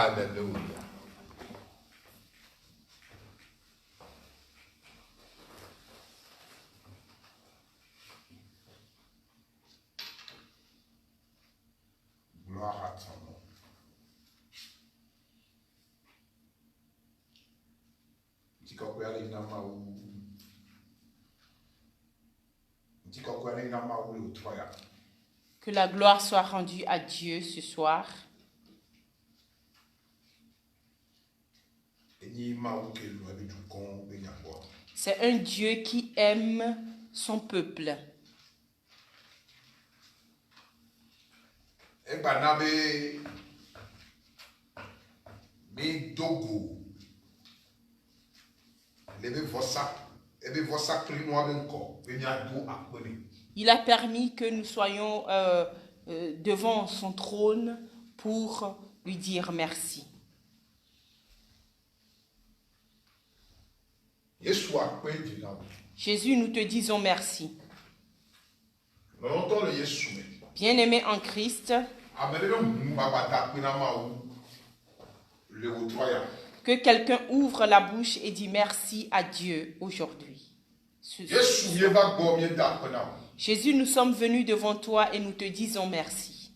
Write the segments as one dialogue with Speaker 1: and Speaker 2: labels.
Speaker 1: Hallelujah. Gloire à ton nom.
Speaker 2: Que la gloire soit rendue à Dieu ce soir. C'est un Dieu qui aime son peuple. Il a permis que nous soyons devant son trône pour lui dire merci. Jésus, nous te disons merci. Bien-aimé en Christ, que quelqu'un ouvre la bouche et dit merci à Dieu aujourd'hui. Jésus, nous sommes venus devant toi et nous te disons merci.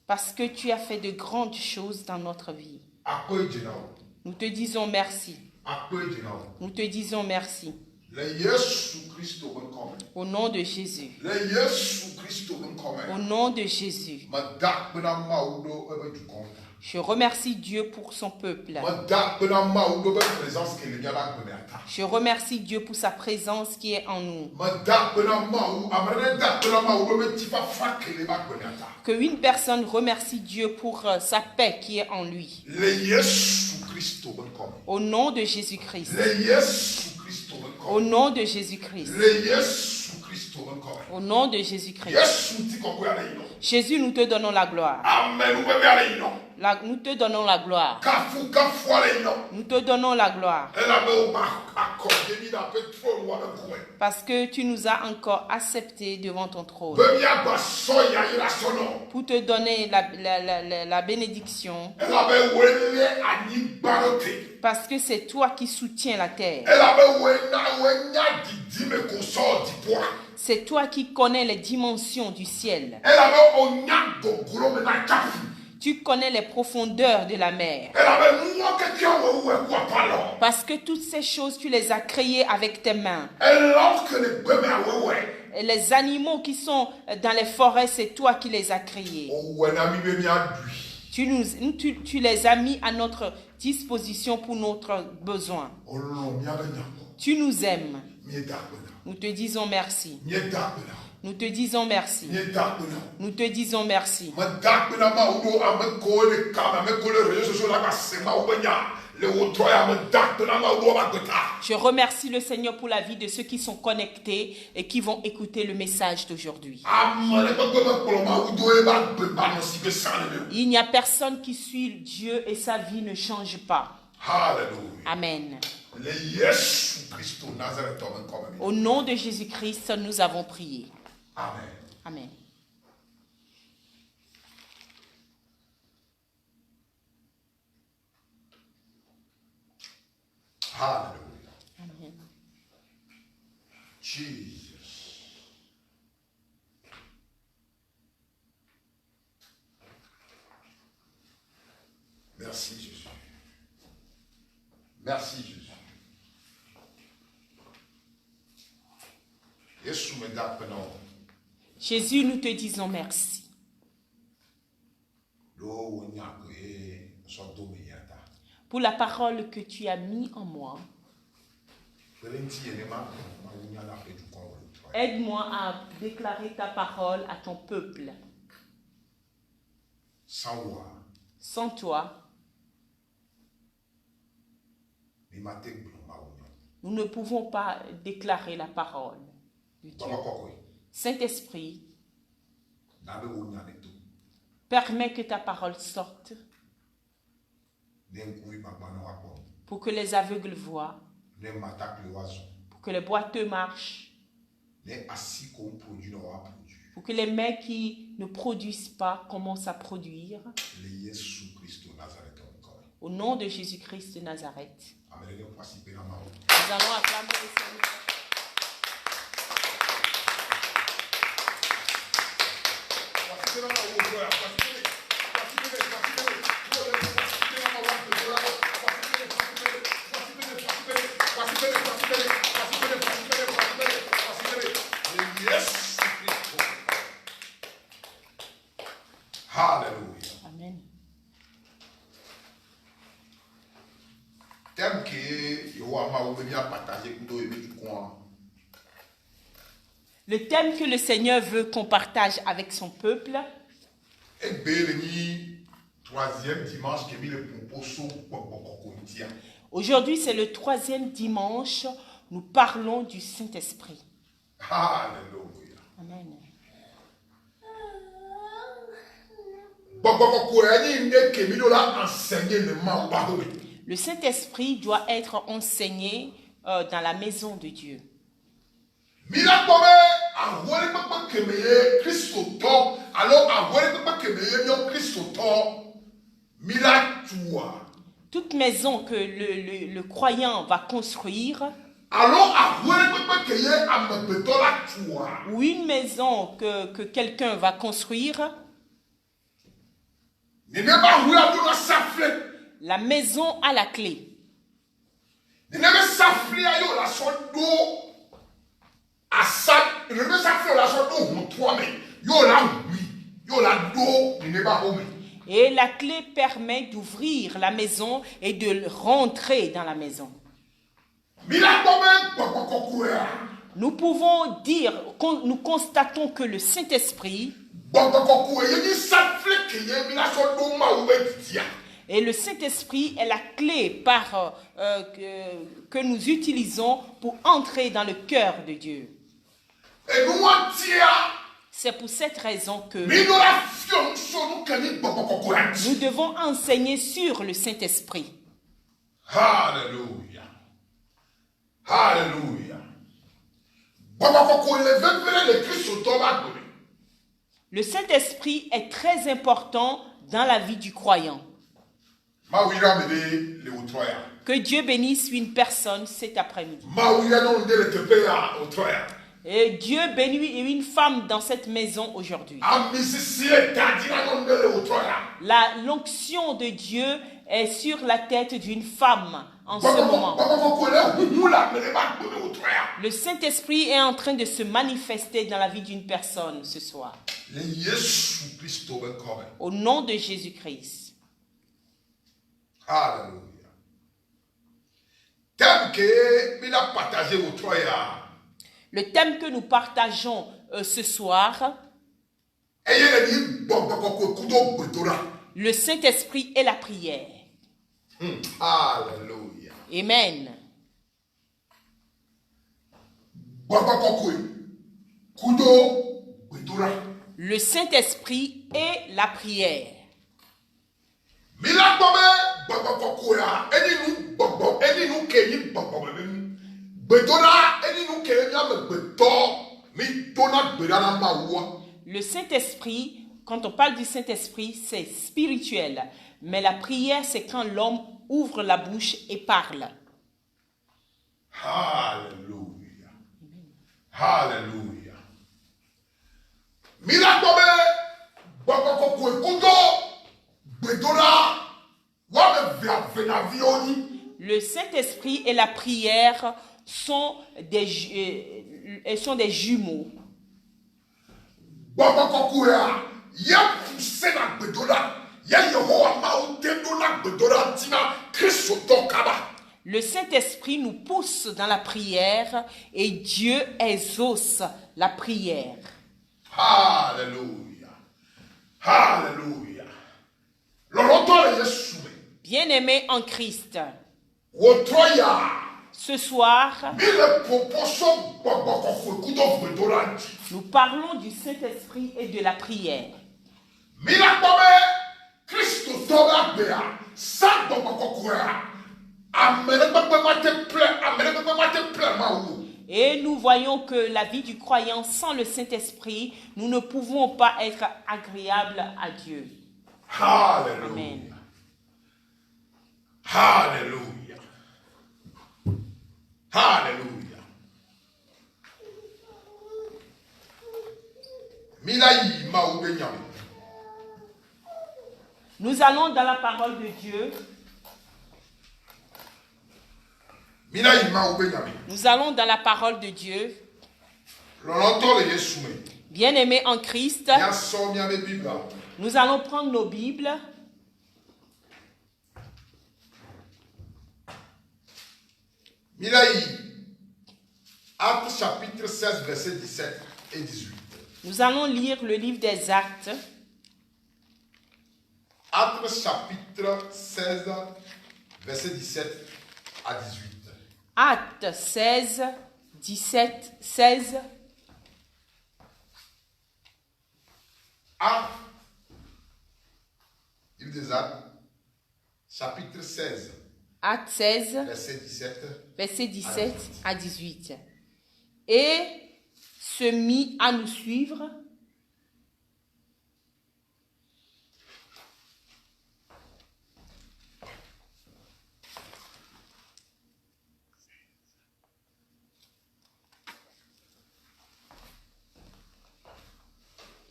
Speaker 2: Parce que tu as fait de grandes choses dans notre vie. Nous te disons merci. Nous te disons merci. Au nom de Jésus. Au nom de Jésus. Je remercie Dieu pour son peuple. Je remercie Dieu pour sa présence qui est en nous. Que une personne remercie Dieu pour sa paix qui est en lui. Au nom de Jésus-Christ. Au nom de Jésus-Christ. Au nom de Jésus-Christ. Jésus, nous te donnons la gloire. Nous te donnons la gloire. Nous te donnons la gloire. Parce que tu nous as encore acceptés devant ton trône. Pour te donner la bénédiction. Parce que c'est toi qui soutiens la terre. C'est toi qui connais les dimensions du ciel. Tu connais les profondeurs de la mer. Parce que toutes ces choses, tu les as créées avec tes mains. Et les animaux qui sont dans les forêts, c'est toi qui les as créés. Tu les as mis à notre disposition pour notre besoin. Tu nous aimes. Nous te disons merci. Nous te disons merci. Nous te disons merci. Je remercie le Seigneur pour la vie de ceux qui sont connectés et qui vont écouter le message d'aujourd'hui. Il n'y a personne qui suit Dieu et sa vie ne change pas. Amen. Au nom de Jésus-Christ, nous avons prié.
Speaker 1: Amen.
Speaker 2: Amen.
Speaker 1: Hallelujah.
Speaker 2: Amen.
Speaker 1: Jesus. Merci Jésus. Merci Jésus.
Speaker 2: Jésus, nous te disons merci. Pour la parole que tu as mis en moi. Aide-moi à déclarer ta parole à ton peuple. Sans toi, nous ne pouvons pas déclarer la parole de Dieu. Saint-Esprit, permets que ta parole sorte pour que les aveugles voient, pour que les boiteux marchent, Pour que les mères qui ne produisent pas commencent à produire. Au nom de Jésus-Christ de Nazareth. Nous allons acclamer le Seigneur.
Speaker 1: Hallelujah.
Speaker 2: Amen.
Speaker 1: Thème que Yohama ou venir partager plutôt du coin.
Speaker 2: Le thème que le Seigneur veut qu'on partage avec son peuple.
Speaker 1: Et béni troisième dimanche qui est mis le propos.
Speaker 2: Aujourd'hui, c'est le 3e dimanche. Nous parlons du Saint-Esprit.
Speaker 1: Alléluia.
Speaker 2: Amen. Le Saint-Esprit doit être enseigné dans la maison de Dieu. Toute maison que le croyant va construire, ou une maison que quelqu'un va construire, la maison a la clé. Et la clé permet d'ouvrir la maison et de rentrer dans la maison. Nous pouvons dire, nous constatons que le Saint-Esprit et le Saint-Esprit est la clé que nous utilisons pour entrer dans le cœur de Dieu. C'est pour cette raison que nous devons enseigner sur le Saint-Esprit.
Speaker 1: Alléluia. Alléluia.
Speaker 2: Le Saint-Esprit est très important dans la vie du croyant. Que Dieu bénisse une personne cet après-midi. Et Dieu bénit une femme dans cette maison aujourd'hui. L'onction de Dieu est sur la tête d'une femme en ce moment. Le Saint-Esprit est en train de se manifester dans la vie d'une personne ce soir. Au nom de Jésus-Christ.
Speaker 1: Alléluia. Thème que il a partagé au Troya.
Speaker 2: Le thème que nous partageons ce soir, le Saint-Esprit et la prière.
Speaker 1: Alléluia.
Speaker 2: Amen. Le Saint-Esprit et la prière. Le Saint-Esprit, quand on parle du Saint-Esprit, c'est spirituel. Mais la prière, c'est quand l'homme ouvre la bouche et parle.
Speaker 1: Alléluia. Alléluia.
Speaker 2: Le Saint-Esprit et la prière sont des jumeaux. Le Saint-Esprit nous pousse dans la prière et Dieu exauce la prière.
Speaker 1: Alléluia. Alléluia.
Speaker 2: Bien-aimés en Christ, ce soir, nous parlons du Saint-Esprit et de la prière. Et nous voyons que la vie du croyant sans le Saint-Esprit, nous ne pouvons pas être agréables à Dieu.
Speaker 1: Hallelujah.
Speaker 2: Amen.
Speaker 1: Hallelujah. Hallelujah.
Speaker 2: Nous allons dans la parole de Dieu. Nous allons dans la parole de Dieu. Bien-aimés en Christ, nous allons prendre nos Bibles.
Speaker 1: Actes chapitre 16, versets 17 et 18.
Speaker 2: Nous allons lire le livre des Actes.
Speaker 1: Actes chapitre 16, versets 17 à 18.
Speaker 2: Actes 16, 17, 16.
Speaker 1: Actes, livre des Actes, chapitre 16.
Speaker 2: Actes 16, verset 17 à 18. Et se mit à nous suivre.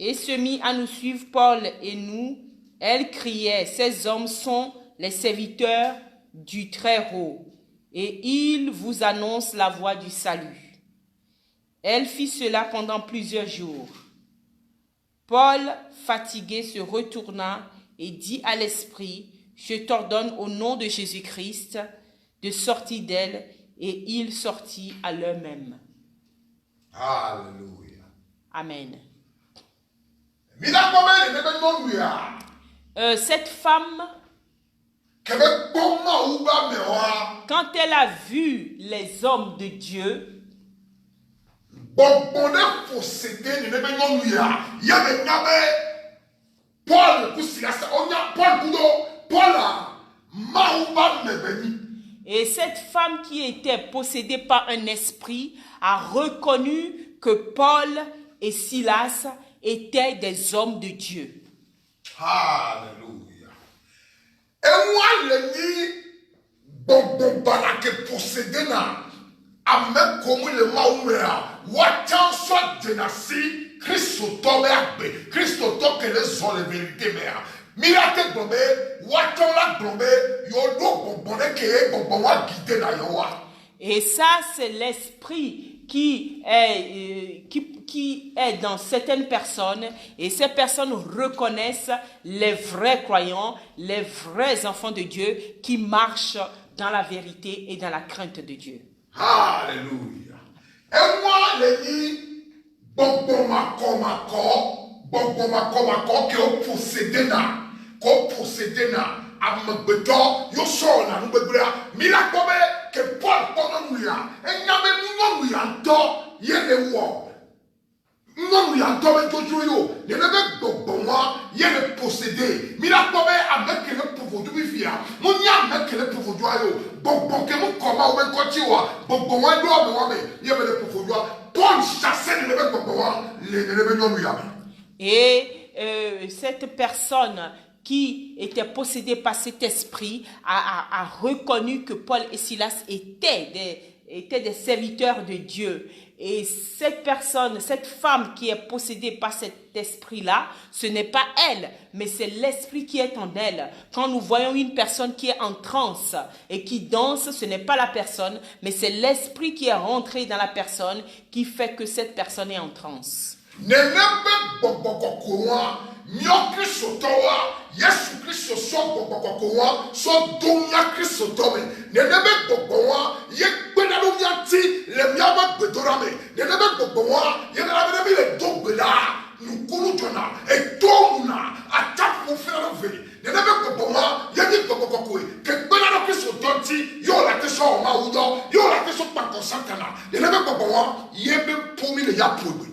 Speaker 2: Et se mit à nous suivre, Paul et nous. Elle criait, ces hommes sont les serviteurs du Très-Haut, et ils vous annoncent la voie du salut. Elle fit cela pendant plusieurs jours. Paul, fatigué, se retourna et dit à l'esprit, je t'ordonne au nom de Jésus-Christ de sortir d'elle, et il sortit à l'heure même.
Speaker 1: Alléluia.
Speaker 2: Amen. Cette femme, quand elle a vu les hommes de Dieu, et cette femme qui était possédée par un esprit a reconnu que Paul et Silas étaient des hommes de Dieu.
Speaker 1: Alléluia. Et moi, le dit, bon, barake possédé na, amen comme le maumea, watan soit denasi, Christo tome akbe, Christo toke les sont les vérités mea. Mirate bombe, watan la bombe, yodo bonbonne ke bonbon wa guide na yowa.
Speaker 2: Et ça, c'est l'esprit qui est dans certaines personnes, et ces personnes reconnaissent les vrais croyants, les vrais enfants de Dieu qui marchent dans la vérité et dans la crainte de Dieu.
Speaker 1: Alléluia. Et moi, les dit, bon, que vous possédez na, amagbeto yo so na ngbebra mira kobe ke Paul kono nuya enyame mu nuya nto ye le wo nuya nto be jojo yo le be gbogbo wa ye le posséder mira kobe avec le pouvoir du bifia mu nya avec le pouvoir du ayo gbogbo ke mu koma o be kochi wa gbogbo wa do o wa me ye be le pouvoir du Paul chassait le be gbogbo wa le be nuya.
Speaker 2: Et cette personne qui était possédé par cet esprit a reconnu que Paul et Silas étaient des serviteurs de Dieu. Et cette personne, cette femme qui est possédée par cet esprit-là, ce n'est pas elle, mais c'est l'esprit qui est en elle. Quand nous voyons une personne qui est en transe et qui danse, ce n'est pas la personne, mais c'est l'esprit qui est rentré dans la personne qui fait que cette personne est en transe.
Speaker 1: Nyo Kristo towa Yesu Kristo so bobokowa so dunya Kristo tome nenebe bobowa ye gbena do nyanti le miaba gbedorame nenebe bobowa ye na be le dogbela nukulu jona e tomuna attack mo fere ve nenebe bobowa ye ni bobokowe ke gbena do Kristo tonti yo la te so ma udo yo la te so pa konsantana nenebe bobowa ye be pomi le ya powe.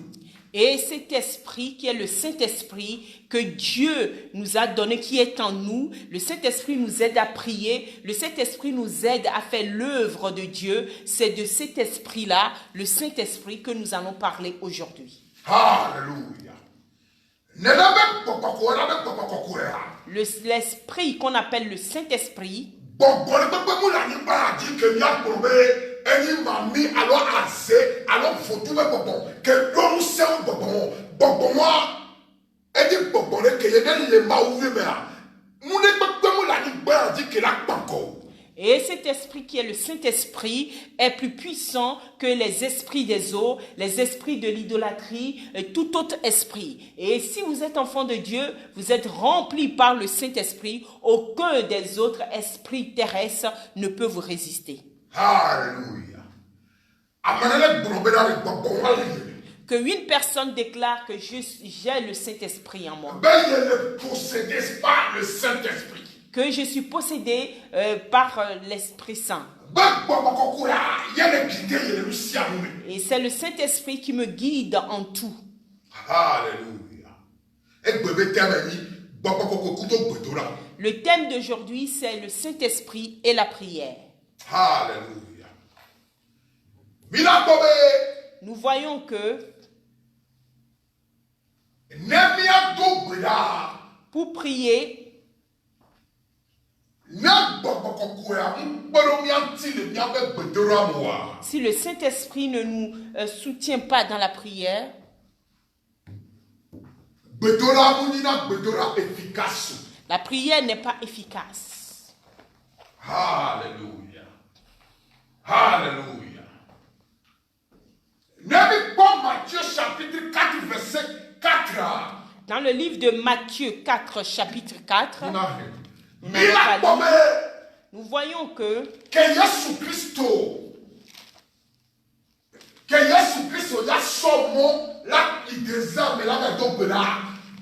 Speaker 2: Et cet esprit qui est le Saint-Esprit que Dieu nous a donné, qui est en nous, le Saint-Esprit nous aide à prier, le Saint-Esprit nous aide à faire l'œuvre de Dieu. C'est de cet esprit-là, le Saint-Esprit, que nous allons parler aujourd'hui.
Speaker 1: Alléluia.
Speaker 2: L'esprit qu'on appelle le Saint-Esprit, et cet esprit qui est le Saint-Esprit est plus puissant que les esprits des eaux, les esprits de l'idolâtrie et tout autre esprit. Et si vous êtes enfant de Dieu, vous êtes rempli par le Saint-Esprit, aucun des autres esprits terrestres ne peut vous résister.
Speaker 1: Alléluia.
Speaker 2: Que une personne déclare que j'ai le Saint-Esprit en moi.
Speaker 1: Par le Saint-Esprit.
Speaker 2: Que je suis possédé par l'Esprit Saint. Et c'est le Saint-Esprit qui me guide en tout.
Speaker 1: Alléluia.
Speaker 2: Le thème d'aujourd'hui, c'est le Saint-Esprit et la prière.
Speaker 1: Alléluia.
Speaker 2: Nous voyons que pour prier, si le Saint-Esprit ne nous soutient pas dans la prière, la prière n'est pas efficace.
Speaker 1: Alléluia. Alléluia. Matthieu chapitre 4, verset 4.
Speaker 2: Dans le livre de Matthieu 4, chapitre 4, nous voyons que
Speaker 1: Jésus Christ a sommo la désarme la dobela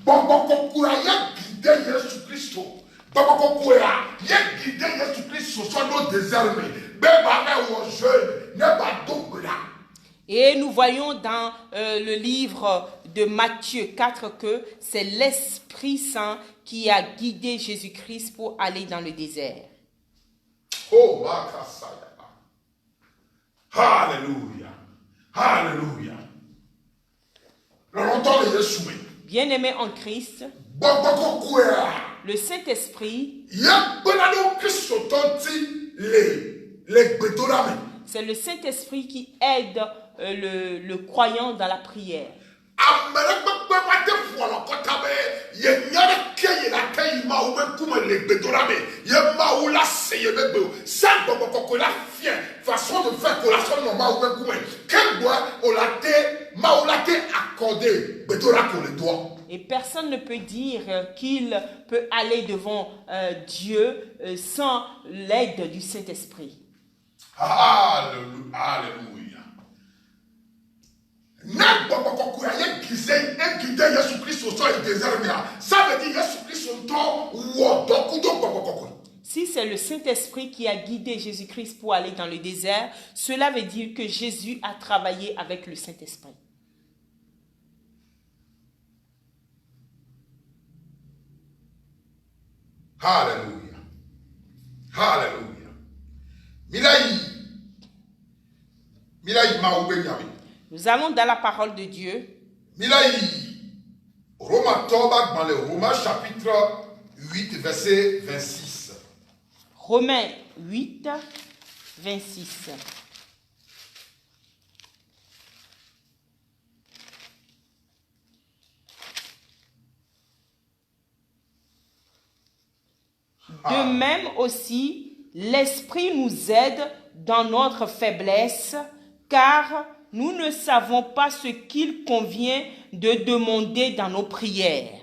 Speaker 1: bon guidé Jésus Christ guidé Jésus Christ soit nos désarmé
Speaker 2: et nous voyons dans le livre de Matthieu 4 que c'est l'Esprit Saint qui a guidé Jésus-Christ pour aller dans le désert.
Speaker 1: Oh, Alléluia. Alléluia.
Speaker 2: Bien-aimé en Christ, le Saint-Esprit, c'est le Saint-Esprit qui aide le croyant dans la prière.
Speaker 1: Façon de faire collation normale
Speaker 2: et personne ne peut dire qu'il peut aller devant Dieu sans l'aide du Saint-Esprit.
Speaker 1: Alléluia. Ça veut dire Jésus-Christ.
Speaker 2: Si c'est le Saint-Esprit qui a guidé Jésus-Christ pour aller dans le désert, cela veut dire que Jésus a travaillé avec le Saint-Esprit.
Speaker 1: Alléluia. Alléluia.
Speaker 2: Nous allons dans la parole de Dieu.
Speaker 1: Romains chapitre 8, verset 26.
Speaker 2: Romains 8, 26. De même aussi, l'Esprit nous aide dans notre faiblesse, car nous ne savons pas ce qu'il convient de demander dans nos prières.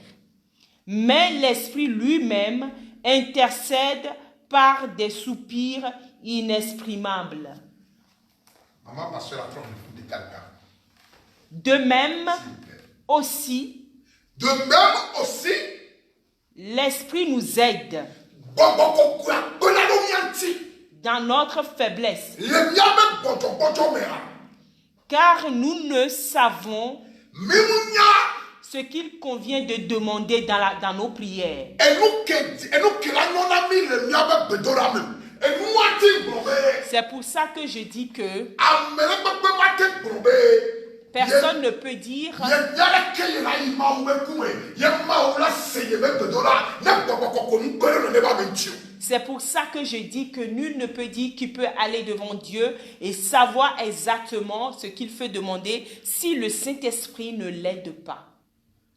Speaker 2: Mais l'Esprit lui-même intercède par des soupirs inexprimables. De même aussi, l'Esprit nous aide dans notre faiblesse, car nous ne savons ce qu'il convient de demander dans nos prières. C'est pour ça que je dis que personne ne peut dire c'est pour ça que je dis que nul ne peut dire qu'il peut aller devant Dieu et savoir exactement ce qu'il fait demander si le Saint-Esprit ne l'aide pas.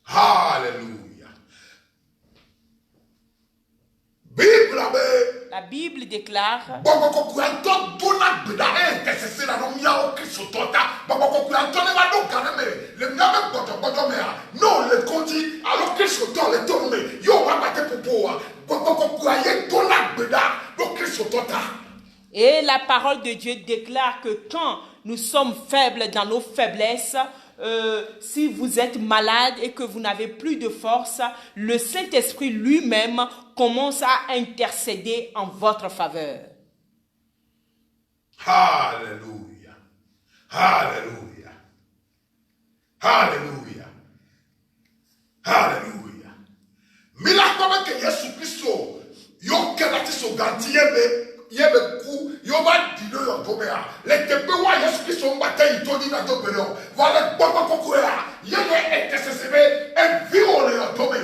Speaker 1: Alléluia.
Speaker 2: La Bible déclare et la parole de Dieu déclare que quand nous sommes faibles dans nos faiblesses, si vous êtes malade et que vous n'avez plus de force, le Saint-Esprit lui-même commence à intercéder en votre faveur.
Speaker 1: Alléluia. Alléluia. Alléluia. Alléluia. Mila kama ke Yesu Kristo yo kenati so gantiebe yebe ku yo ba dido yo tobea le tepe wa Yesu Kristo mbate itodi na dobelo wala baba kokoya yebe etesesebe e viole yo tobe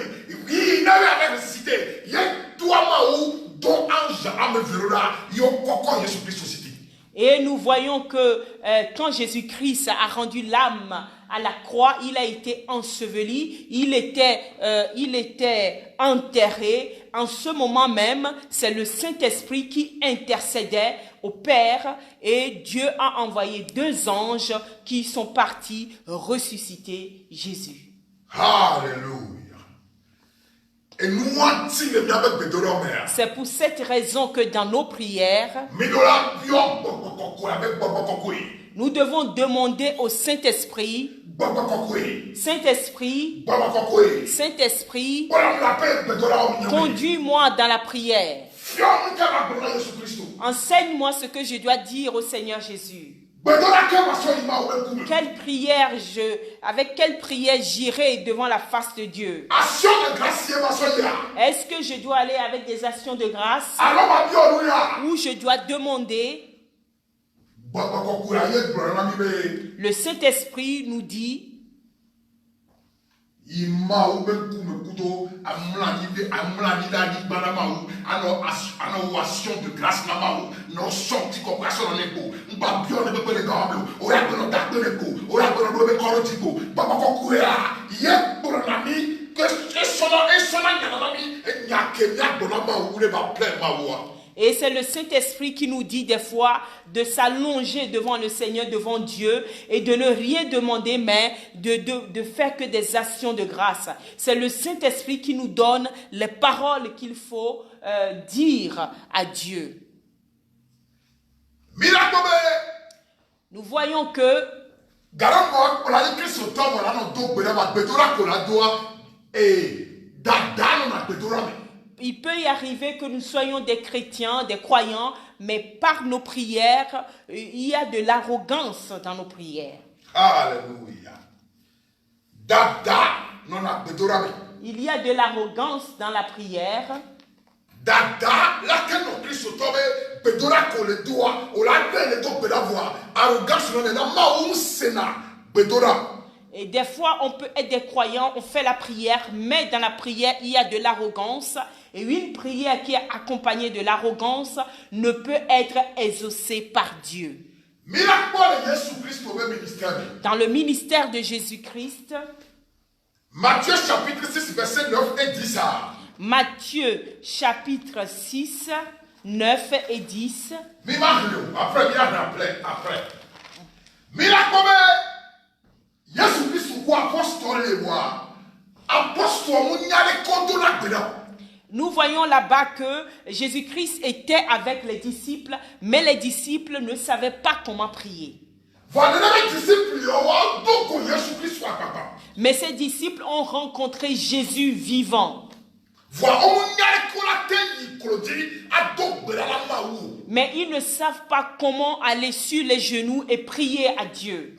Speaker 1: yi na ya necessité ye toi maou don ange ame verona yo koko Yesu Kristo cité.
Speaker 2: Et nous voyons que quand Jésus-Christ a rendu l'âme à la croix, il a été enseveli, il était enterré. En ce moment même, c'est le Saint-Esprit qui intercédait au Père et Dieu a envoyé 2 anges qui sont partis ressusciter Jésus.
Speaker 1: Alléluia. C'est
Speaker 2: pour cette raison que dans nos prières, nous devons demander au Saint-Esprit, Saint-Esprit, Saint-Esprit, conduis-moi dans la prière. Enseigne-moi ce que je dois dire au Seigneur Jésus. Avec quelle prière j'irai devant la face de Dieu? Est-ce que je dois aller avec des actions de grâce ou je dois demander? Le Saint-Esprit nous dit et c'est le Saint-Esprit qui nous dit des fois de s'allonger devant le Seigneur, devant Dieu, et de ne rien demander, mais de faire que des actions de grâce. C'est le Saint-Esprit qui nous donne les paroles qu'il faut dire à Dieu. Nous voyons que il peut y arriver que nous soyons des chrétiens, des croyants, mais par nos prières, il y a de l'arrogance dans nos prières.
Speaker 1: Alléluia.
Speaker 2: Il y a de l'arrogance dans la prière. Et des fois, on peut être des croyants, on fait la prière, mais dans la prière, il y a de l'arrogance. Et une prière qui est accompagnée de l'arrogance ne peut être exaucée par Dieu. Dans le ministère de Jésus-Christ,
Speaker 1: Matthieu chapitre 6, verset 9 et 10.
Speaker 2: Matthieu chapitre 6, 9 et 10. Nous voyons là-bas que Jésus-Christ était avec les disciples, mais les disciples ne savaient pas comment prier. Mais ces disciples ont rencontré Jésus vivant. Mais ils ne savent pas comment aller sur les genoux et prier à Dieu.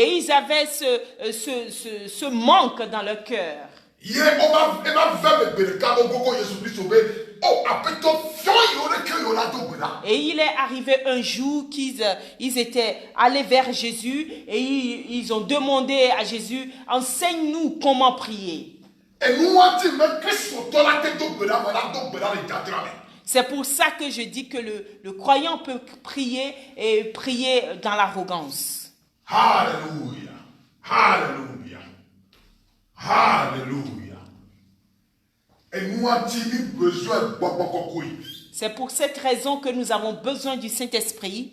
Speaker 2: Et ils avaient ce manque dans leur cœur. Et il est arrivé un jour qu'ils étaient allés vers Jésus et ils ont demandé à Jésus, enseigne-nous comment prier. C'est pour ça que je dis que le croyant peut prier et prier dans l'arrogance.
Speaker 1: Alléluia. Alléluia. Alléluia.
Speaker 2: C'est pour cette raison que nous avons besoin du Saint-Esprit.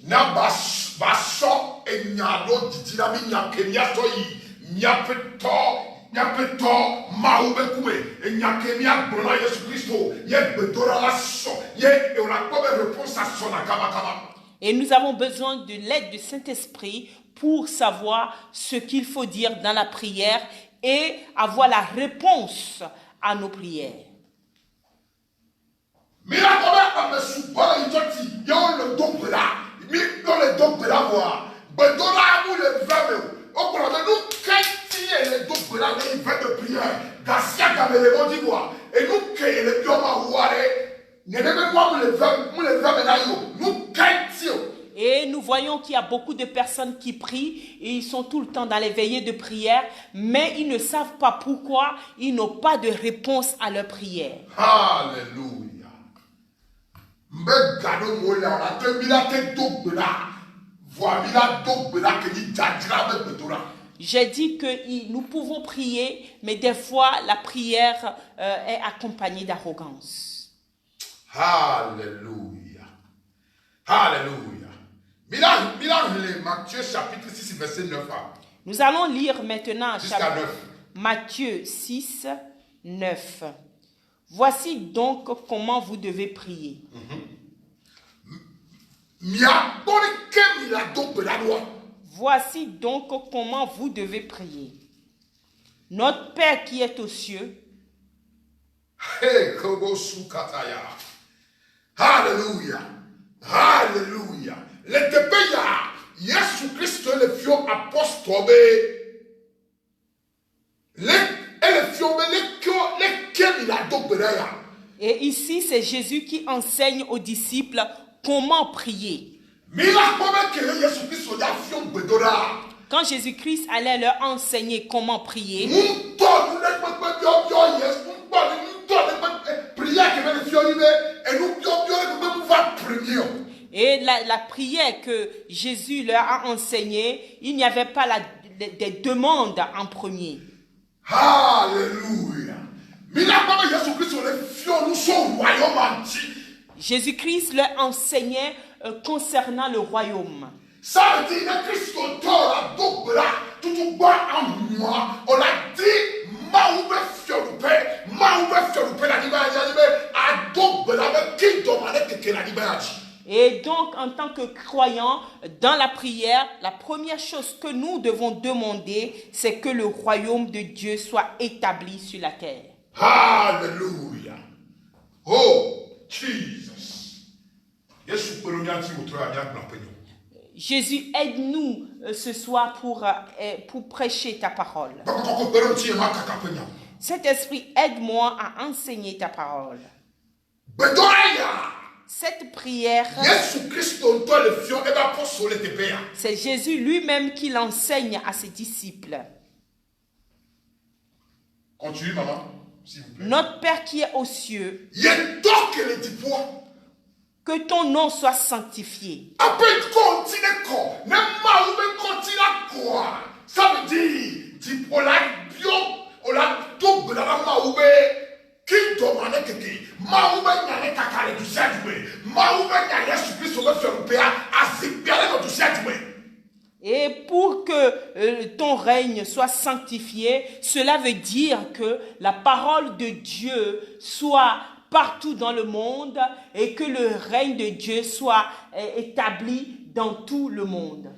Speaker 2: Et nous avons besoin de l'aide du Saint-Esprit pour savoir ce qu'il faut dire dans la prière et avoir la réponse à nos prières. Et nous voyons qu'il y a beaucoup de personnes qui prient et ils sont tout le temps dans les veillées de prière, mais ils ne savent pas pourquoi ils n'ont pas de réponse à leur prière.
Speaker 1: Alléluia.
Speaker 2: J'ai dit que nous pouvons prier, mais des fois la prière est accompagnée d'arrogance.
Speaker 1: Alléluia. Alléluia. Matthieu chapitre 6, verset 9.
Speaker 2: Nous allons lire maintenant
Speaker 1: jusqu'à 9.
Speaker 2: Matthieu 6, 9. Voici donc comment vous devez prier. Voici donc comment vous devez prier. Notre Père qui est aux cieux.
Speaker 1: Alléluia. Alléluia. Les débats, Jésus Christ, le fion apostole,
Speaker 2: et ici, c'est Jésus qui enseigne aux disciples comment prier. Quand Jésus-Christ allait leur enseigner comment prier, et la prière que Jésus leur a enseignée, il n'y avait pas des demandes en premier.
Speaker 1: Alléluia.
Speaker 2: Jésus-Christ leur enseignait concernant le royaume.
Speaker 1: Ça veut dire que Christ on a dit
Speaker 2: et donc, en tant que croyants, dans la prière, la première chose que nous devons demander, c'est que le royaume de Dieu soit établi sur la terre.
Speaker 1: Alléluia. Oh, Jesus.
Speaker 2: Jésus, aide-nous ce soir pour prêcher ta parole. Saint-Esprit, aide-moi à enseigner ta parole. Cette prière, c'est Jésus lui-même qui l'enseigne à ses disciples.
Speaker 1: Continue, maman, s'il vous plaît.
Speaker 2: Notre Père qui est aux cieux, que ton nom soit sanctifié.
Speaker 1: Ça veut dire,
Speaker 2: et pour que ton règne soit sanctifié, cela veut dire que la parole de Dieu soit partout dans le monde et que le règne de Dieu soit établi dans tout le monde.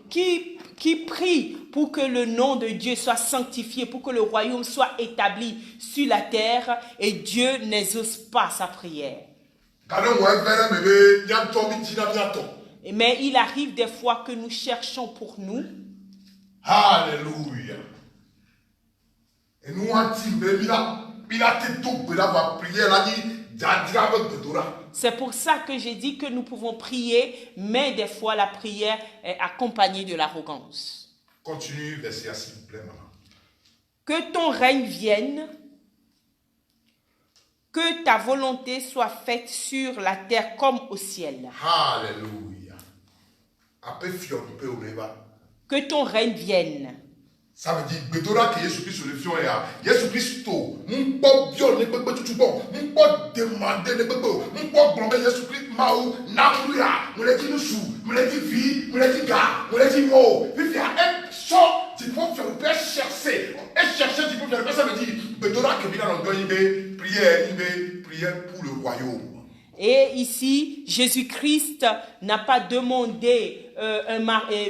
Speaker 2: Qui prie pour que le nom de Dieu soit sanctifié, pour que le royaume soit établi sur la terre, et Dieu n'exauce pas sa prière. Mais il arrive des fois que nous cherchons pour nous.
Speaker 1: Alléluia. Et nous
Speaker 2: c'est pour ça que j'ai dit que nous pouvons prier, mais des fois la prière est accompagnée de l'arrogance.
Speaker 1: Continue, verset s'il vous plaît, maman.
Speaker 2: Que ton règne vienne, que ta volonté soit faite sur la terre comme au ciel.
Speaker 1: Alléluia.
Speaker 2: Que ton règne vienne.
Speaker 1: Ça veut dire que Jésus-Christ le fion ya. Jésus-Christ to, mon pas bien ne peut pas tout bon, mon pas demander ne peut pas, mon pas blomber Jésus-Christ maou namuya, mon les dit nous sous, mon les dit vie, mon les dit gars, mon les dit mot. Il y a un sort, tu peux faire le chercher, et chercher tu peux faire le ça veut dire Bedora que vient dans le prière pour le royaume.
Speaker 2: Et ici, Jésus-Christ n'a pas demandé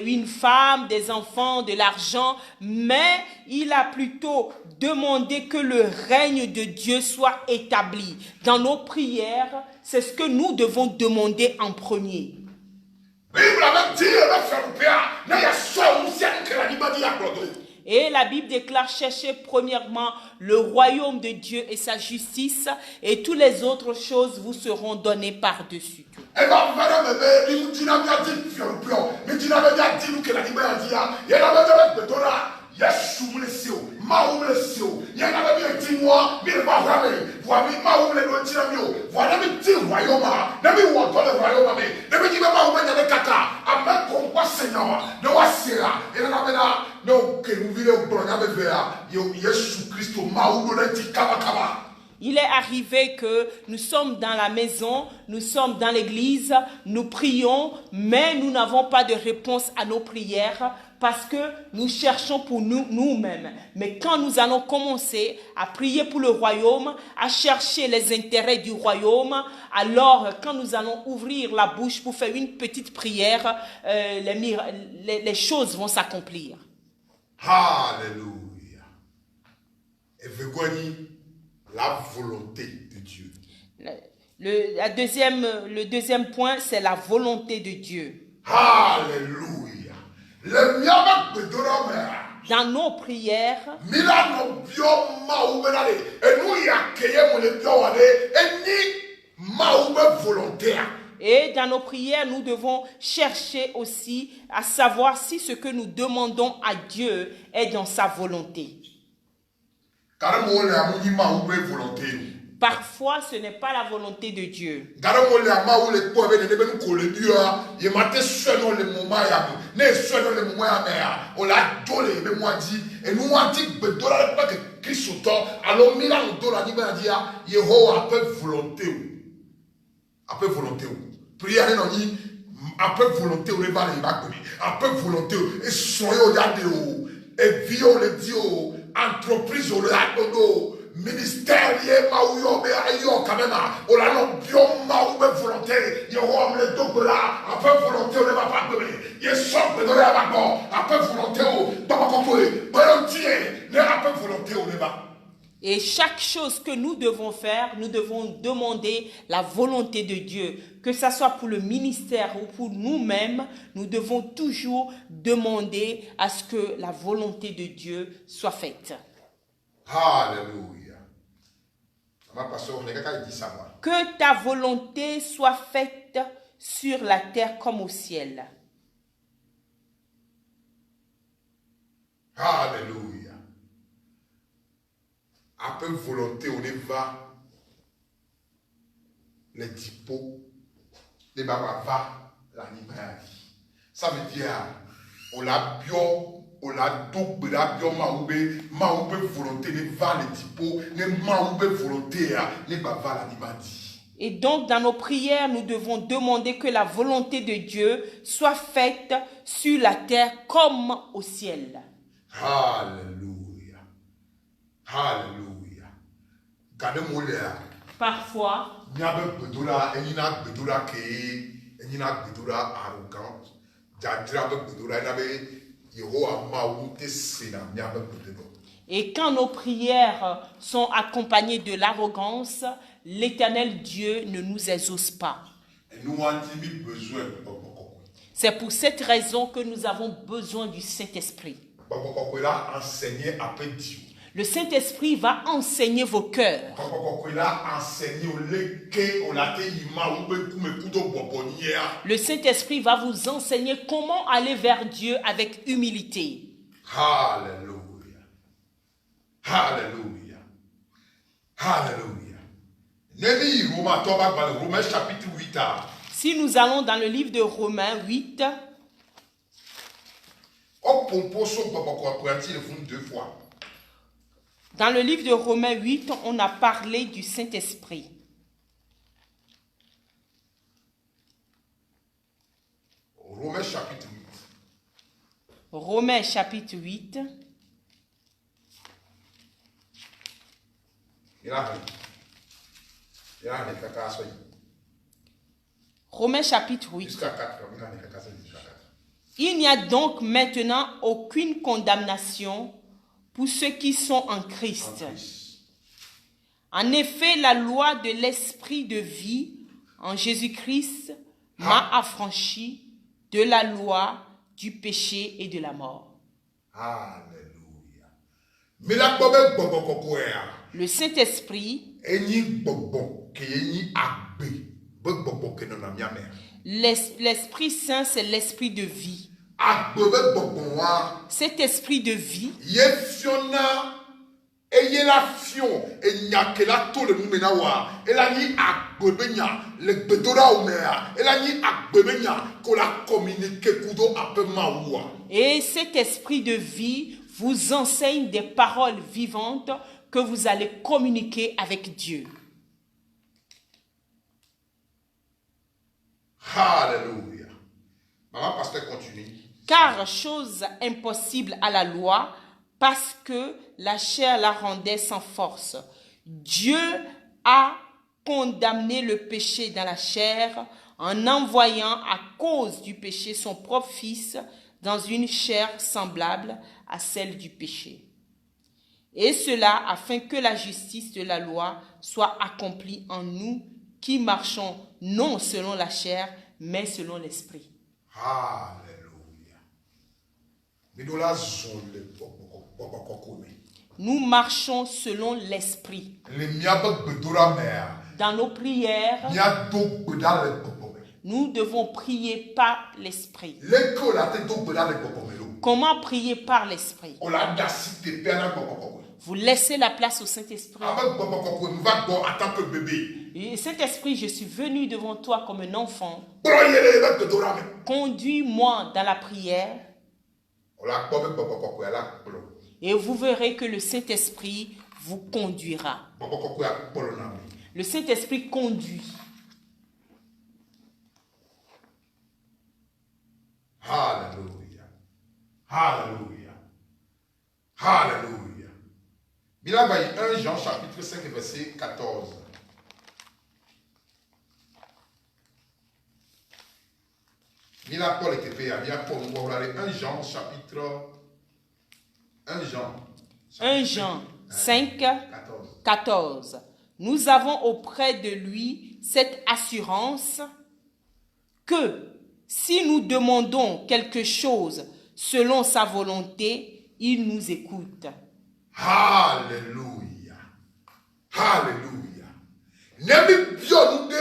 Speaker 2: une femme, des enfants, de l'argent, mais il a plutôt demandé que le règne de Dieu soit établi. Dans nos prières, c'est ce que nous devons demander en premier. Et la Bible déclare chercher premièrement le royaume de Dieu et sa justice, et toutes les autres choses vous seront données par-dessus tout. Il est arrivé que nous sommes dans la maison, nous sommes dans l'église, nous prions, mais nous n'avons pas de réponse à nos prières parce que nous cherchons pour nous-mêmes. Mais quand nous allons commencer à prier pour le royaume, à chercher les intérêts du royaume, alors quand nous allons ouvrir la bouche pour faire une petite prière, les choses vont s'accomplir.
Speaker 1: Alléluia. Et la volonté de Dieu.
Speaker 2: Le deuxième point, c'est la volonté de Dieu.
Speaker 1: Alléluia.
Speaker 2: Dans nos prières, et dans nos prières, nous devons chercher aussi à savoir si ce que nous demandons à Dieu est dans sa volonté. Parfois, ce n'est pas la volonté de Dieu.
Speaker 1: Prière non ni après volonté ou va les bac après volonté et soyez au garde et vie on le dit entreprise au lado ministère yé maouyo be ayo quand même on la non bio maou be volonté y on le donc là après volonté on ne va pas donner y sort de la bac après volonté on pas comprendre volonté ne après volonté on ne va.
Speaker 2: Et chaque chose que nous devons faire, nous devons demander la volonté de Dieu. Que ce soit pour le ministère ou pour nous-mêmes, nous devons toujours demander à ce que la volonté de Dieu soit faite.
Speaker 1: Alléluia.
Speaker 2: Que ta volonté soit faite sur la terre comme au ciel.
Speaker 1: Alléluia. Après volonté, on y va. Les typos, les babava, l'animal. Ça veut dire, on l'a bio, on l'a double, la bio maoube volonté, les va les typos, les maoube volonté, les bava l'animal.
Speaker 2: Et donc, dans nos prières, nous devons demander que la volonté de Dieu soit faite sur la terre comme au ciel.
Speaker 1: Alléluia. Alléluia.
Speaker 2: Parfois, Et quand nos prières sont accompagnées de l'arrogance, l'Éternel Dieu ne nous exauce pas. C'est pour cette raison que nous avons besoin du Saint-Esprit. Le Saint-Esprit va enseigner vos cœurs. Le Saint-Esprit va vous enseigner comment aller vers Dieu avec humilité.
Speaker 1: Alléluia. Alléluia. Alléluia. Romains chapitre 8.
Speaker 2: Si nous allons dans le livre de Romains 8, dans le livre de Romains 8, on a parlé du Saint-Esprit.
Speaker 1: Romains chapitre 8.
Speaker 2: Romains chapitre 8. Romains chapitre 8. Il n'y a donc maintenant aucune condamnation pour ceux qui sont en Christ. En effet, la loi de l'esprit de vie en Jésus-Christ m'a affranchi de la loi du péché et de la mort.
Speaker 1: Alléluia.
Speaker 2: Le Saint-Esprit, l'Esprit Saint, c'est l'esprit de vie. Cet esprit de vie et cet esprit de vie vous enseigne des paroles vivantes que vous allez communiquer avec Dieu.
Speaker 1: Alléluia. Maman pasteur continue.
Speaker 2: Car chose impossible à la loi, parce que la chair la rendait sans force. Dieu a condamné le péché dans la chair en envoyant à cause du péché son propre Fils dans une chair semblable à celle du péché. Et cela afin que la justice de la loi soit accomplie en nous qui marchons non selon la chair, mais selon l'esprit.
Speaker 1: Alléluia.
Speaker 2: Nous marchons selon l'esprit. Dans nos prières, nous devons prier par l'esprit. Comment prier par l'esprit? Vous laissez la place au Saint-Esprit. Et Saint-Esprit, je suis venu devant toi comme un enfant. Conduis-moi dans la prière. Et vous verrez que le Saint-Esprit vous conduira. Le Saint-Esprit conduit.
Speaker 1: Alléluia. Alléluia. Alléluia. Bilabaï 1 Jean chapitre 5 verset 14. Mila Paul était payé. 1 Jean chapitre
Speaker 2: 1 Jean 5 14. Nous avons auprès de lui cette assurance que si nous demandons quelque chose selon sa volonté, il nous écoute.
Speaker 1: Alléluia. Alléluia. Nemi bionde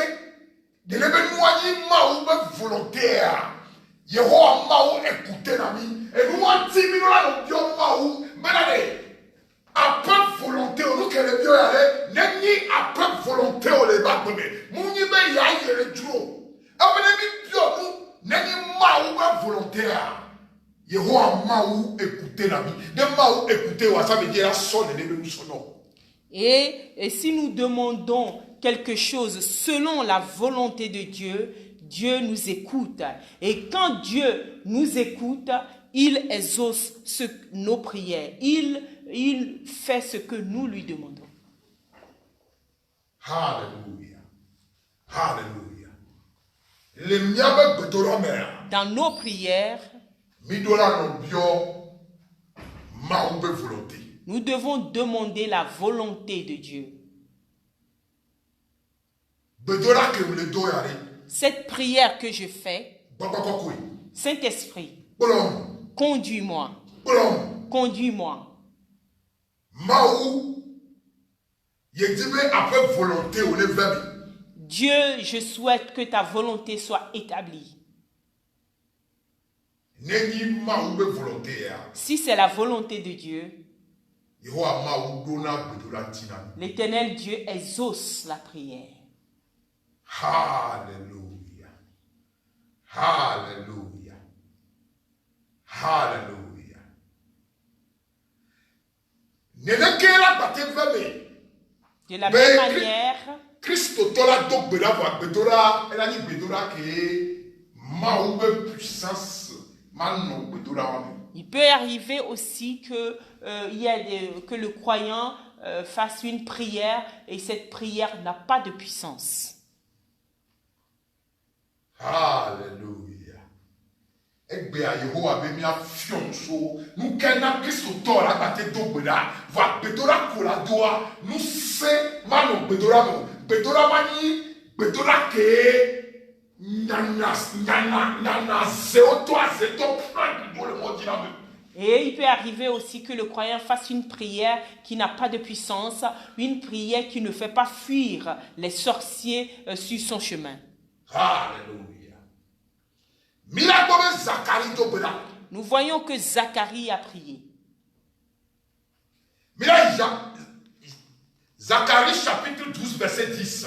Speaker 1: de nebe noyi maou be volontaire. Yehowa maou écouter nami et nous antimi la no bio maou benade. Après volonté on que le bio yale neni après volonté on le ba bebe. Munyi be ya yele duro. Nemi bio nous neni maou be volontaire. Yehowa maou écouter nami. De maou écouter ça veut dire sonne nebe sono.
Speaker 2: Et si nous demandons quelque chose selon la volonté de Dieu, Dieu nous écoute. Et quand Dieu nous écoute, il exauce nos prières. Il fait ce que nous lui demandons.
Speaker 1: Alléluia. Alléluia.
Speaker 2: Dans nos prières, Nous devons demander la volonté de Dieu. Cette prière que je fais, Saint-Esprit, conduis-moi. Conduis-moi. Dieu, je souhaite que ta volonté soit établie. Si c'est la volonté de Dieu, l'Éternel Dieu exauce la prière.
Speaker 1: Hallelujah. Hallelujah. Hallelujah.
Speaker 2: De la même manière, il peut arriver aussi que, que le croyant fasse une prière et cette prière n'a pas de puissance.
Speaker 1: Alléluia.
Speaker 2: Et il peut arriver aussi que le croyant fasse une prière qui n'a pas de puissance, une prière qui ne fait pas fuir les sorciers sur son chemin.
Speaker 1: Alléluia.
Speaker 2: Nous voyons que Zacharie a prié.
Speaker 1: Zacharie chapitre 12 verset 10.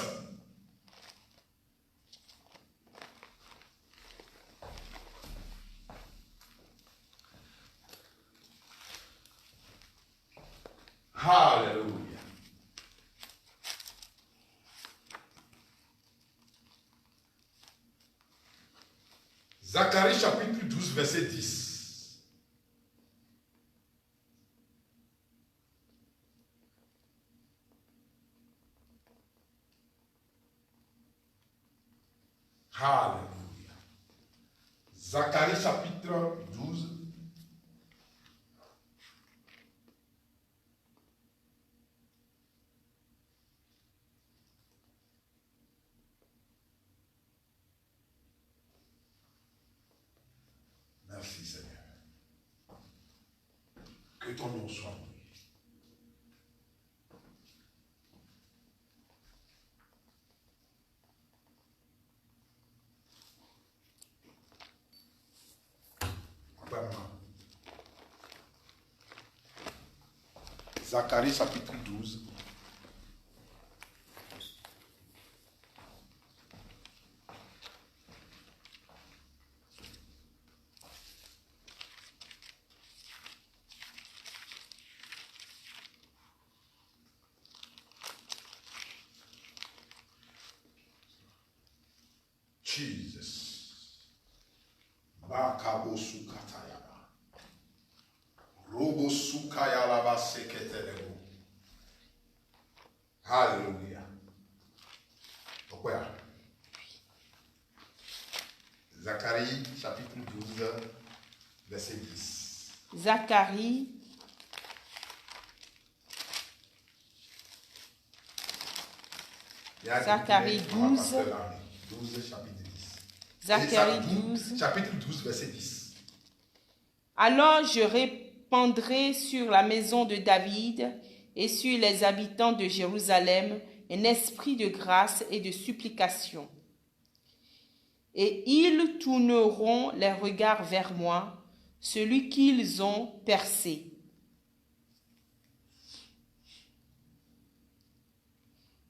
Speaker 1: Alléluia. Zacharie chapitre 12 verset 10. Alléluia. Zacharie chapitre 12. Merci Seigneur. Que ton nom soit loué. Zacharie chapitre 12. Jesus. Bakabo sukatayaba. Robo sukayalaba seketelebo. Hallelujah. Pourquoi? Zacharie chapitre 12 verset 10.
Speaker 2: Zacharie Zacharie 12.
Speaker 1: 12 chapitre 10.
Speaker 2: Zacharie 12.
Speaker 1: Chapitre 12 verset 10.
Speaker 2: Alors je répandrai sur la maison de David et sur les habitants de Jérusalem un esprit de grâce et de supplication. Et ils tourneront les regards vers moi, celui qu'ils ont percé.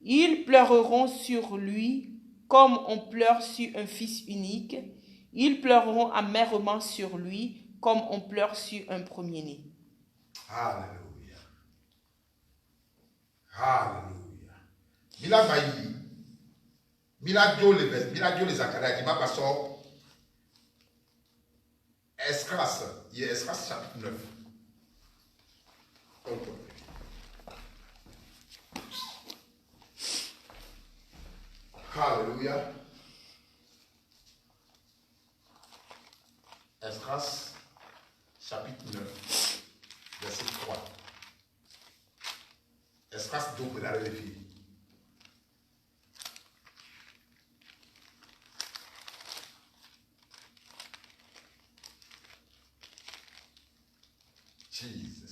Speaker 2: Ils pleureront sur lui comme on pleure sur un fils unique. Ils pleureront amèrement sur lui comme on pleure sur un premier-né.
Speaker 1: Alléluia. Alléluia. Mila bayi. Mila dio les Zacharie. Mila paso. Esdras. Il y a Esdras chapitre 9. Alléluia. Esdras chapitre 9, verset 3. Esdras donc dans les filles. Jesus.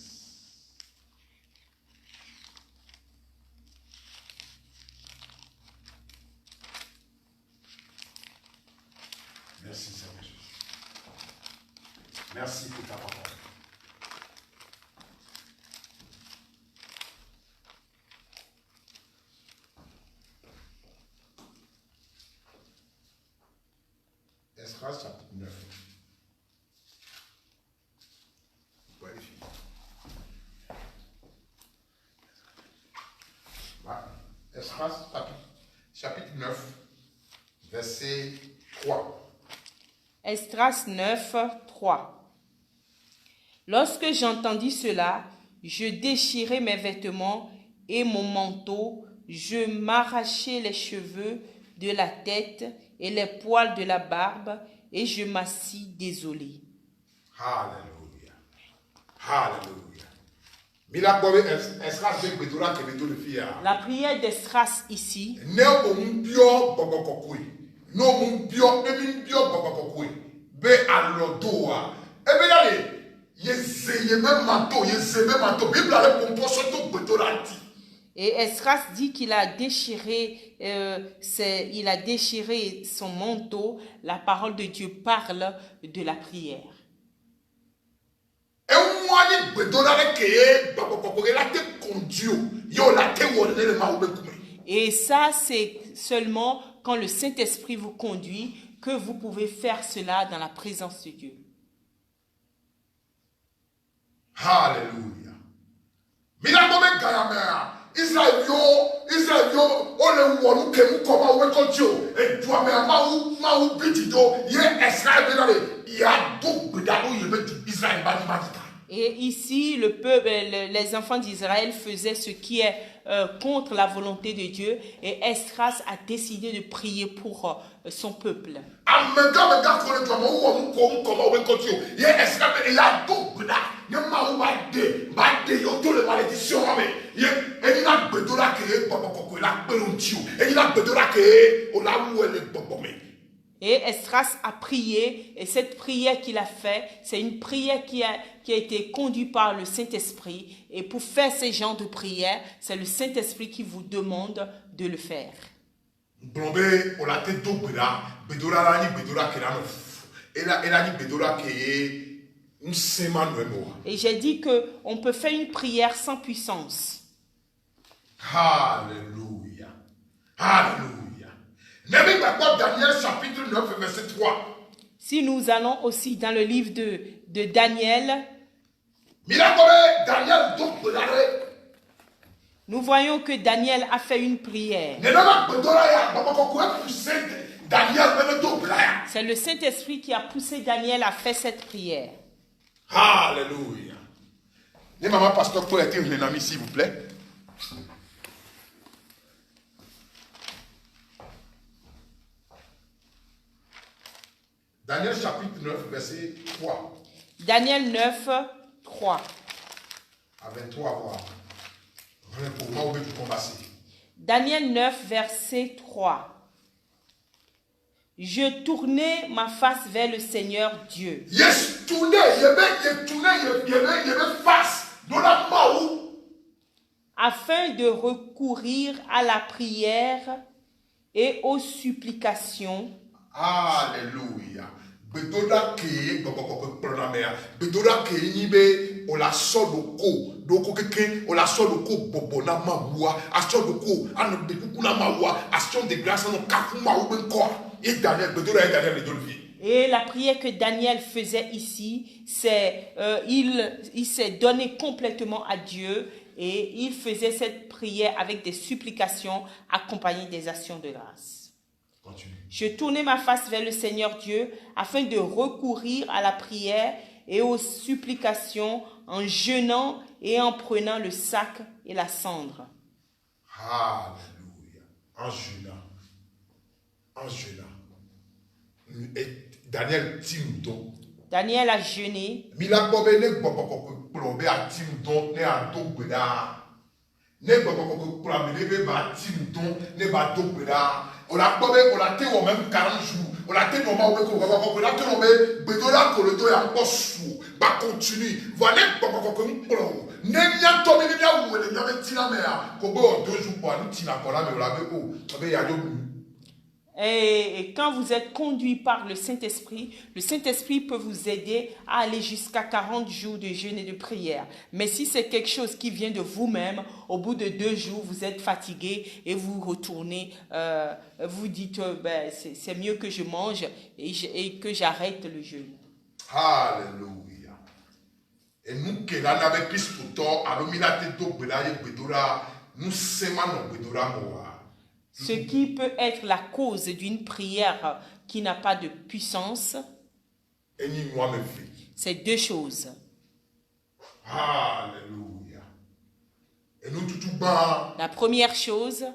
Speaker 1: Merci Seigneur Jésus. Merci pour ta parole. Esdras chapitre 9. Esdras chapitre 9, verset 3.
Speaker 2: Esdras 9, 3. Lorsque j'entendis cela, je déchirai mes vêtements et mon manteau, je m'arrachai les cheveux de la tête et les poils de la barbe, et je m'assis désolé.
Speaker 1: Alléluia. Alléluia.
Speaker 2: La prière d'Esdras ici. Et Esdras dit qu'il a déchiré, il a déchiré son manteau. La parole de Dieu parle de la prière. Et ça, c'est seulement quand le Saint-Esprit vous conduit que vous pouvez faire cela dans la présence de Dieu.
Speaker 1: Alléluia.
Speaker 2: Et ici, le peuple, les enfants d'Israël faisaient ce qui est contre la volonté de Dieu, et Esdras a décidé de prier pour son peuple. Et Esdras a prié, et cette prière qu'il a faite, c'est une prière qui a été conduite par le Saint-Esprit. Et pour faire ce genre de prière, c'est le Saint-Esprit qui vous demande de le faire. Et j'ai dit qu'on peut faire une prière sans puissance.
Speaker 1: Alléluia. Alléluia. Daniel chapitre 9, verset 3.
Speaker 2: Si nous allons aussi dans le livre de Daniel, nous voyons que Daniel a fait une prière. C'est le Saint-Esprit qui a poussé Daniel à faire cette prière.
Speaker 1: Alléluia. Les mamans pasteur pour être un ami, s'il vous plaît. Daniel chapitre 9, verset 3.
Speaker 2: Daniel 9, 3.
Speaker 1: À 23, voir. Pour moi, où vous commencez.
Speaker 2: Daniel 9, verset 3. Je tournai ma face vers le Seigneur Dieu.
Speaker 1: Yes, tourné, face. Dans la main.
Speaker 2: Afin de recourir à la prière et aux supplications.
Speaker 1: Alléluia. Bedoda ke pronamea. Bedoda ke nibe o la soloko. Doko keke o la soloko bobona mawa. Asodoko ano de kukuna mawa. Action de grâce no kafuma ubenko. Et Daniel bedoda et Daniel le dolvi.
Speaker 2: Et la prière que Daniel faisait ici, c'est il s'est donné complètement à Dieu et il faisait cette prière avec des supplications accompagnées des actions de grâce.
Speaker 1: Continue.
Speaker 2: Je tournai ma face vers le Seigneur Dieu afin de recourir à la prière et aux supplications en jeûnant et en prenant le sac et la cendre.
Speaker 1: Alléluia. En jeûnant. En jeûnant. Et Daniel Timdo.
Speaker 2: Daniel a jeûné. Et quand vous êtes conduit par le Saint-Esprit peut vous aider à aller jusqu'à 40 jours de jeûne et de prière. Mais si c'est quelque chose qui vient de vous-même, au bout de 2 jours, vous êtes fatigué et vous retournez, vous dites, c'est mieux que je mange et que j'arrête le jeûne.
Speaker 1: Alléluia. Et nous qui l'avons avec Christ pour toi, alors nous
Speaker 2: ce qui peut être la cause d'une prière qui n'a pas de puissance, c'est 2 choses.
Speaker 1: Alléluia.
Speaker 2: La première chose,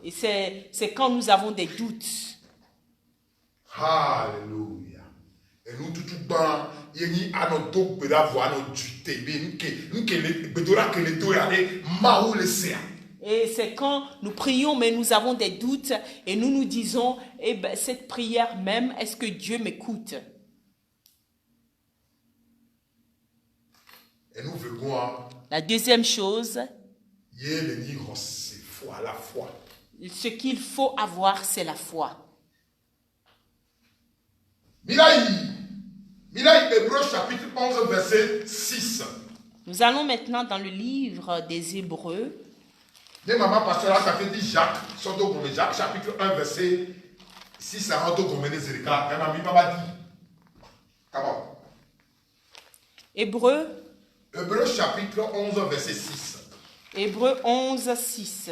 Speaker 2: et c'est quand nous avons des doutes.
Speaker 1: Alléluia. Et nous
Speaker 2: Et c'est quand nous prions, mais nous avons des doutes et nous nous disons, cette prière même, est-ce que Dieu m'écoute?
Speaker 1: Et nous voulons
Speaker 2: la deuxième chose,
Speaker 1: la foi.
Speaker 2: Ce qu'il faut avoir, c'est la foi.
Speaker 1: Hébreux chapitre 11, verset 6.
Speaker 2: Nous allons maintenant dans le livre des Hébreux.
Speaker 1: Maman pasteur, ça fait dit Jacques, Jacques chapitre 1, verset 6 à 1.
Speaker 2: Hébreux
Speaker 1: chapitre 11, verset 6.
Speaker 2: Hébreux 11, 6.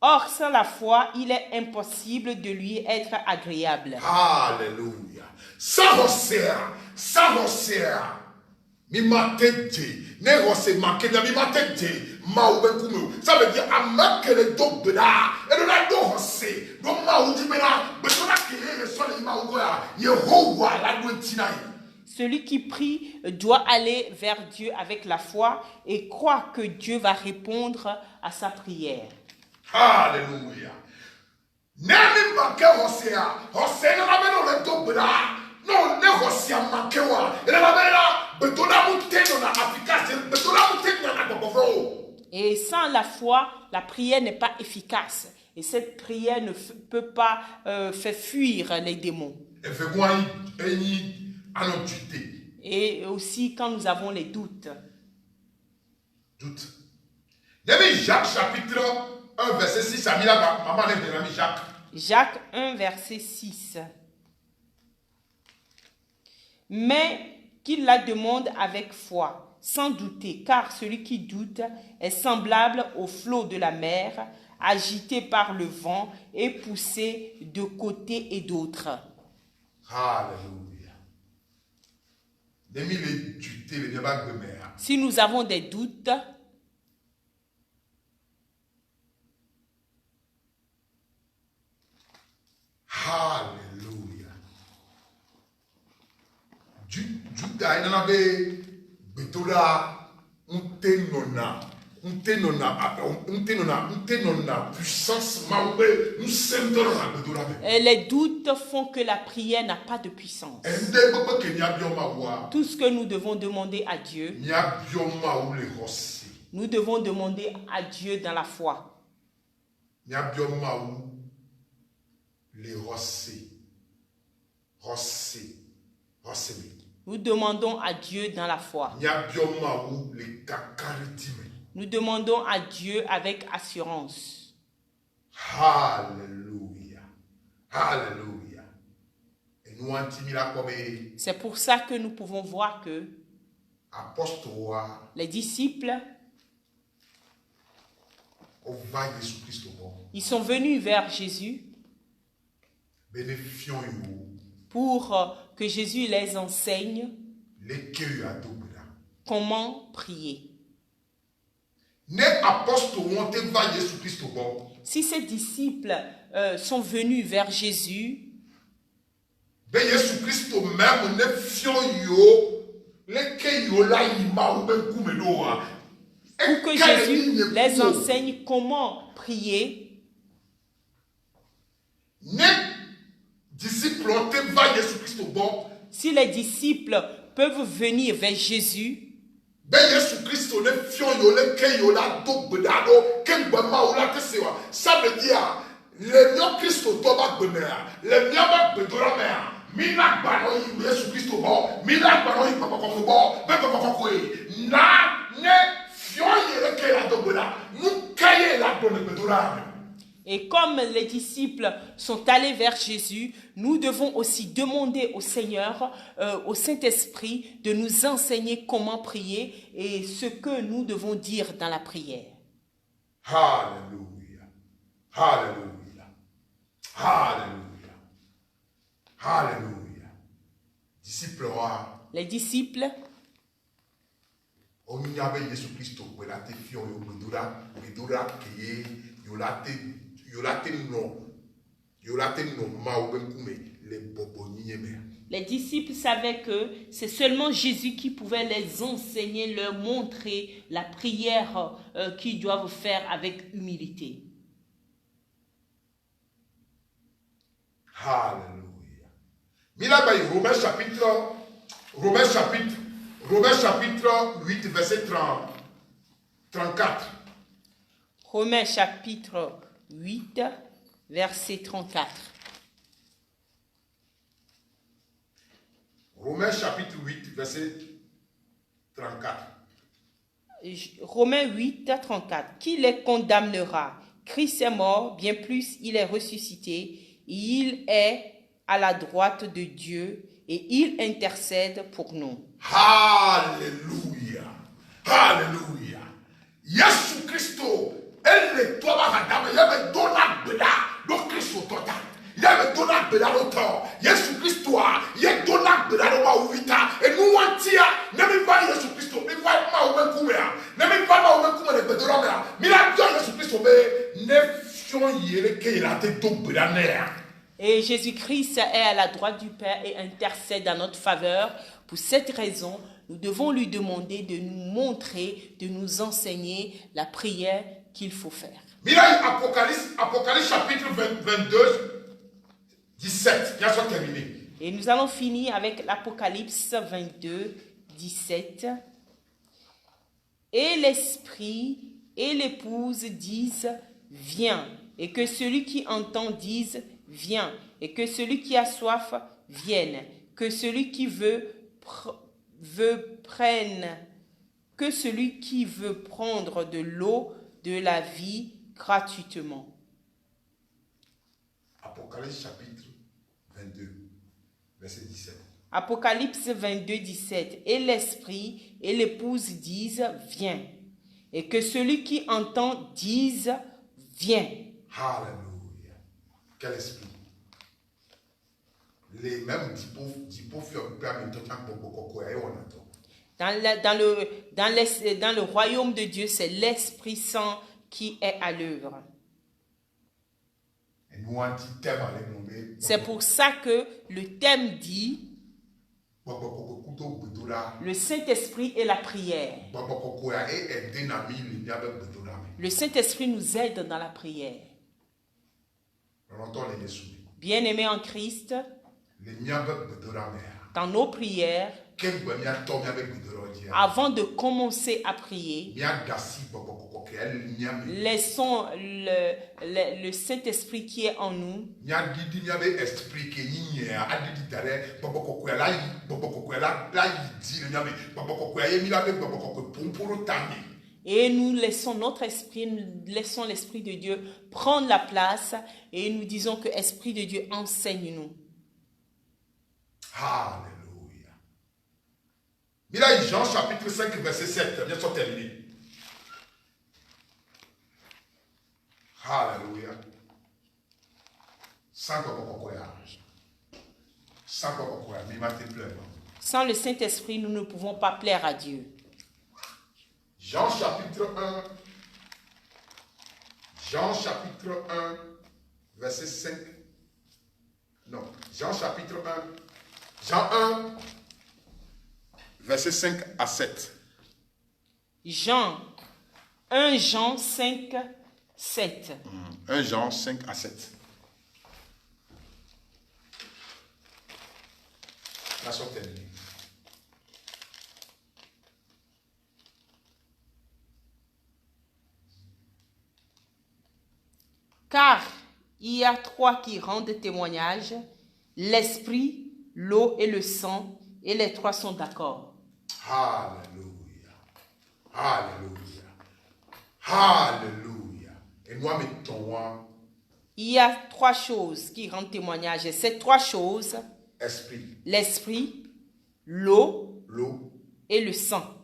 Speaker 2: Or, sans la foi, il est impossible de lui être agréable.
Speaker 1: Alléluia. Ça veut dire
Speaker 2: celui qui prie doit aller vers Dieu avec la foi et croire que Dieu va répondre à sa prière.
Speaker 1: Alléluia.
Speaker 2: Et sans la foi, la prière n'est pas efficace. Et cette prière ne peut pas faire fuir les démons. Et aussi quand nous avons les doutes.
Speaker 1: Jacques chapitre 1, verset 6.
Speaker 2: Jacques 1, verset 6. Mais qu'il la demande avec foi, sans douter, car celui qui doute est semblable au flot de la mer, agité par le vent et poussé de côté et d'autre.
Speaker 1: Alléluia. Si
Speaker 2: nous avons des doutes,
Speaker 1: Alléluia.
Speaker 2: Et les doutes font que la prière n'a pas de puissance. Tout ce que nous devons demander à Dieu, nous devons demander à Dieu dans la foi. Nous demandons à Dieu dans la foi. Nous demandons à Dieu avec assurance.
Speaker 1: Alléluia. Alléluia.
Speaker 2: C'est pour ça que nous pouvons voir que les disciples, ils sont venus vers Jésus pour que Jésus les enseigne comment prier. Si ces disciples sont venus vers Jésus,
Speaker 1: ou
Speaker 2: que Jésus les enseigne comment prier, si les disciples peuvent venir vers Jésus,
Speaker 1: ça veut dire les miens Christ les miens
Speaker 2: et comme les disciples sont allés vers Jésus, nous devons aussi demander au Seigneur, au Saint-Esprit, de nous enseigner comment prier et ce que nous devons dire dans la prière.
Speaker 1: Alléluia. Alléluia. Alléluia. Alléluia. Disciples.
Speaker 2: Les disciples. Les disciples savaient que c'est seulement Jésus qui pouvait les enseigner, leur montrer la prière qu'ils doivent faire avec humilité.
Speaker 1: Alléluia. Romains chapitre 8, verset 34.
Speaker 2: Romains chapitre 8, verset 34.
Speaker 1: Romains chapitre 8, verset 34.
Speaker 2: Romains 8, 34. Qui les condamnera? Christ est mort, bien plus, il est ressuscité. Il est à la droite de Dieu et il intercède pour nous.
Speaker 1: Alléluia. Alléluia. Yesu Christo, elle est toi la dame, il y avait Donald Beda, donc Christo total. Il y avait Donald Beda l'auteur. Yesu Christo, il y a Donald Beda le Maouita, et nous on tient, n'aimez pas Yesu Christo, n'aimez pas Maoubenkoumea, n'aimez pas Maoubenkoumea de Bedoromea, mais la Dieu Yesu Christo, mais nefion yere que il a été donc Beda néa.
Speaker 2: Et Jésus-Christ est à la droite du Père et intercède en notre faveur. Pour cette raison, nous devons lui demander de nous montrer, de nous enseigner la prière qu'il faut faire.
Speaker 1: Apocalypse chapitre 22, 17. Bien sûr terminé.
Speaker 2: Et nous allons finir avec l'Apocalypse 22, 17. Et l'Esprit et l'Épouse disent, viens. Et que celui qui entend dise, viens, et que celui qui a soif vienne, que celui qui veut prenne, que celui qui veut prendre de l'eau de la vie gratuitement.
Speaker 1: Apocalypse chapitre 22, verset 17.
Speaker 2: Apocalypse 22, 17. Et l'Esprit et l'Épouse disent, viens, et que celui qui entend dise, viens.
Speaker 1: Alléluia. Quel esprit? Les mêmes
Speaker 2: dans le royaume de Dieu, c'est l'Esprit Saint qui est à l'œuvre. C'est pour ça que le thème dit le Saint-Esprit et la prière. Le Saint-Esprit nous aide dans la prière. Bien-aimés en Christ, dans nos prières, avant de commencer à prier, laissons le Saint-Esprit qui est en nous et nous laissons notre esprit, nous laissons l'Esprit de Dieu prendre la place et nous disons que l'Esprit de Dieu enseigne-nous.
Speaker 1: Alléluia. Mila Jean chapitre 5 verset 7, bien sûr terminé. Alléluia.
Speaker 2: Sans le Saint-Esprit, nous ne pouvons pas plaire à Dieu.
Speaker 1: Jean chapitre 1, Jean chapitre 1, verset 5. Non, Jean chapitre 1. Jean 1, verset 5 à 7.
Speaker 2: Jean 5, 7.
Speaker 1: 1 Jean 5 à 7. Là, sont terminés.
Speaker 2: Car il y a trois qui rendent témoignage, l'esprit, l'eau et le sang, et les trois sont d'accord.
Speaker 1: Alléluia. Alléluia. Alléluia. Et nous mettons.
Speaker 2: Il y a trois choses qui rendent témoignage. Et ces trois choses, l'esprit, l'eau et le sang.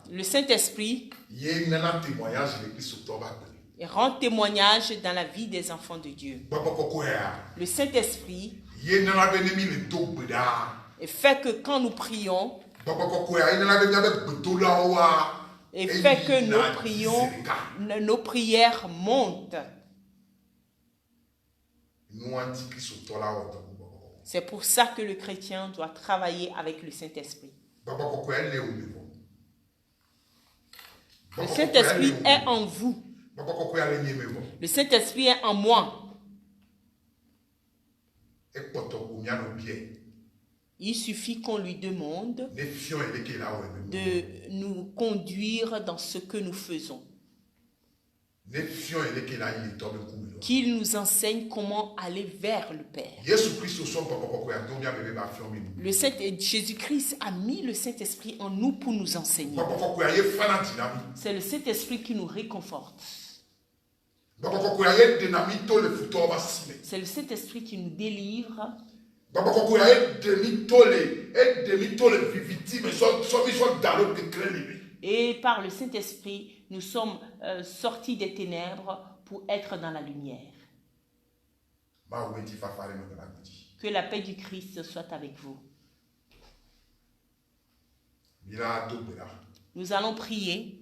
Speaker 2: Le Saint-Esprit rend témoignage dans la vie des enfants de Dieu. Le Saint-Esprit fait que quand nous prions, et fait que nos prières montent. C'est pour ça que le chrétien doit travailler avec le Saint-Esprit. Le Saint-Esprit est en vous. Le Saint-Esprit est en moi. Il suffit qu'on lui demande de nous conduire dans ce que nous faisons. Qu'il nous enseigne comment aller vers le Père. Jésus-Christ a mis le Saint-Esprit en nous pour nous enseigner. C'est le Saint-Esprit qui nous réconforte. C'est le Saint-Esprit qui nous délivre. Et par le Saint-Esprit, nous sommes sortis des ténèbres pour être dans la lumière. Que la paix du Christ soit avec vous. Nous allons prier.